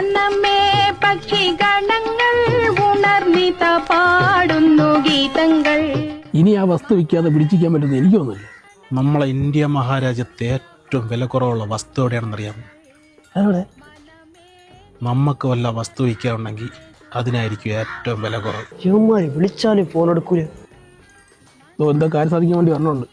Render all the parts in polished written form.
മനമേ പക്ഷിഗണങ്ങൾ ഉണർന്നിത പാടുന്നു ഗീതങ്ങൾ. ഇനി ആ വസ്തു വിൽക്കാതെ പിടിച്ചിരിക്കാൻ പറ്റുന്ന എനിക്ക് തോന്നുന്നില്ല. നമ്മളെ ഇന്ത്യ മഹാരാജ്യത്തെ ഏറ്റവും വില കുറവുള്ള വസ്തു എവിടെയാണെന്നറിയാമോ? അവിടെ നമുക്ക് വല്ല വസ്തു വിൽക്കാറുണ്ടെങ്കിൽ അതിനായിരിക്കും ഏറ്റവും വില കുറവ്. ഇവന്മാര് വിളിച്ചാലും ഫോൺ എടുക്കൂല. എന്തോ കാര്യം സാധിക്കാൻ വേണ്ടി വരണുണ്ട്.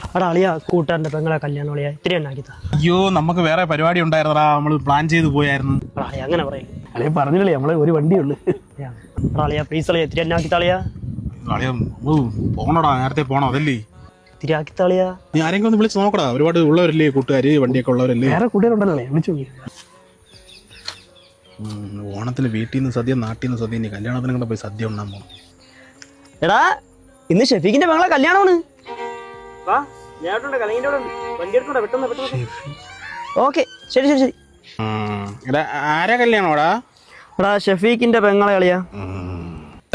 അവിടെ അളിയാ കൂട്ടുകാരൻ്റെ പെങ്ങളെ കല്യാണം അളിയാ ഇത്തിരി ഉണ്ടാക്കിത്താ. അയ്യോ, നമുക്ക് വേറെ പരിപാടി ഉണ്ടായിരുന്നടാ, നമ്മൾ പ്ലാൻ ചെയ്ത് പോയായിരുന്നു. അളിയാ അങ്ങനെ പറയും. അളിയ പറഞ്ഞില്ലേ നമ്മളെ ഒരു വണ്ടിയുള്ളു. അളിയാ പ്ലീസ് അളിയാ ഇത്തിരി ഉണ്ടാക്കിത്താളിയാ. പോണടാ, നേരത്തെ പോണോ? അതല്ലേ ഇത്തിരി ആക്കിത്താളിയാ. നീ ആരെങ്കിലും ഒന്ന് വിളിച്ച് നോക്കടാ, ഒരുപാട് ഉള്ളവരല്ലേ കൂട്ടുകാര്, വണ്ടിയൊക്കെ ഉള്ളവരല്ലേ. വേറെ കൂട്ടുകാരുണ്ടല്ലോ, വിളിച്ചു നോക്കി. ഓണത്തിന് വീട്ടിൽ നിന്ന് സദ്യ, നാട്ടിൽ നിന്ന് സദ്യ, ഇനി കല്യാണത്തിനും കൂടെ പോയി സദ്യ ഉണ്ടാൻ പോകണം. എടാ ഇന്ന് ഷെഫീഖിന്റെ പെങ്ങളെ കല്യാണമാണ്. ഓക്കെ ശരി ശരി ശരി. ആരാ കല്യാണോടാ? എടാ ഷെഫീഖിന്റെ പെങ്ങളെ കളിയാ.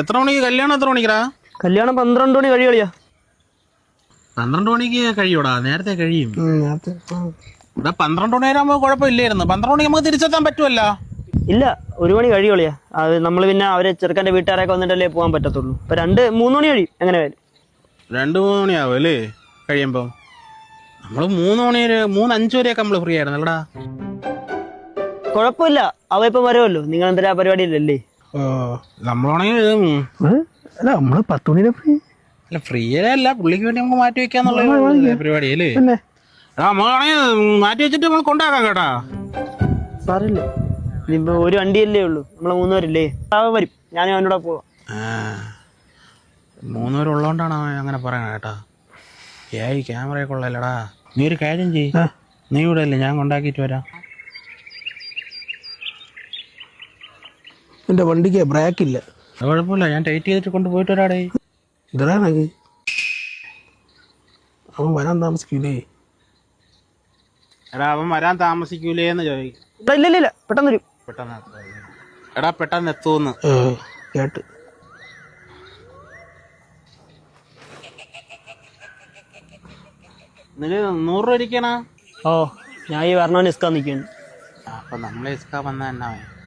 എത്ര മണിക്ക് കല്യാണം? എത്ര മണിക്കടാ കല്യാണം? 12 മണി കഴിയളിയാ. 12 മണിക്ക് കഴിയൂടാ, നേരത്തെ കഴിയും. ഇവിടെ 12 മണി വരെ ആകുമ്പോൾ കുഴപ്പമില്ലായിരുന്നു. 12 മണിക്ക് നമുക്ക് തിരിച്ചെത്താൻ പറ്റുമല്ലോ. ഇല്ല 1 മണി കഴിയളിയാ. അത് നമ്മൾ പിന്നെ അവരെ ചെറുക്കൻ്റെ വീട്ടുകാരൊക്കെ വന്നിട്ടല്ലേ പോകാൻ പറ്റത്തുള്ളൂ. ഇപ്പൊ 2-3 മണി കഴിയും. എങ്ങനെ വരും? 2-3 മണിയാവും അല്ലേ കഴിയുമ്പോൾ? നമ്മൾ 3 മണി വരെ 3-5 വരെയൊക്കെ നമ്മൾ ഫ്രീ ആയിരുന്നു അല്ലടാ. കുഴപ്പമില്ല, അവ ഇപ്പം വരുമല്ലോ. നിങ്ങൾ എന്തൊരു പരിപാടിയില്ലല്ലേ? നമ്മളാണെങ്കിൽ അല്ല നമ്മള് 10 മണി ഫ്രീ അല്ല, ഫ്രീ അല്ല, പുള്ളിക്ക് വേണ്ടി നമുക്ക് മാറ്റി വെക്കാന്നുള്ള പരിപാടി അല്ലേ. നമ്മളാണെങ്കിൽ മാറ്റി വെച്ചിട്ട് നമ്മൾ കൊണ്ടാക്കാം കേട്ടാ. സാറില്ലേ ഇനിയിപ്പോ ഒരു വണ്ടിയല്ലേ ഉള്ളൂ, നമ്മളെ 3 പേരല്ലേ. അവ വരും, ഞാനും അവനോട് പോവാം. 3 പേരുള്ളതുകൊണ്ടാണ് അങ്ങനെ പറയണത് കേട്ടാ. ക്യാമറയൊക്കെ ഉള്ളല്ലടാ. നീ ഒരു കാര്യം ചെയ്യ്, നീ ഇവിടെ അല്ലേ, ഞാൻ കൊണ്ടാക്കിയിട്ട് വരാം. എന്റെ വണ്ടിക്ക് ബ്രേക്ക് ഇല്ല. കുഴപ്പമില്ല, ഞാൻ ടൈറ്റ് ചെയ്തിട്ട് കൊണ്ടുപോയിട്ട് വരാടേ. ഇതാണെങ്കിൽ അവൻ വരാൻ താമസിക്കൂലേ? എടാ അവൻ വരാൻ താമസിക്കൂലേന്ന് ചോദിക്കും. ഇല്ല ഇല്ല ഇല്ല പെട്ടെന്ന് വരും. എടാ പെട്ടെന്ന് എത്തുമെന്ന് കേട്ട്. നിനക്ക് 100 രൂപ ഇരിക്കണ? ഓ ഞാൻ ഈ വരണവന് ഇസ്കാൻ നിൽക്കുന്നു. അപ്പൊ നമ്മളെ ഇസ്കാ വന്ന തന്നെ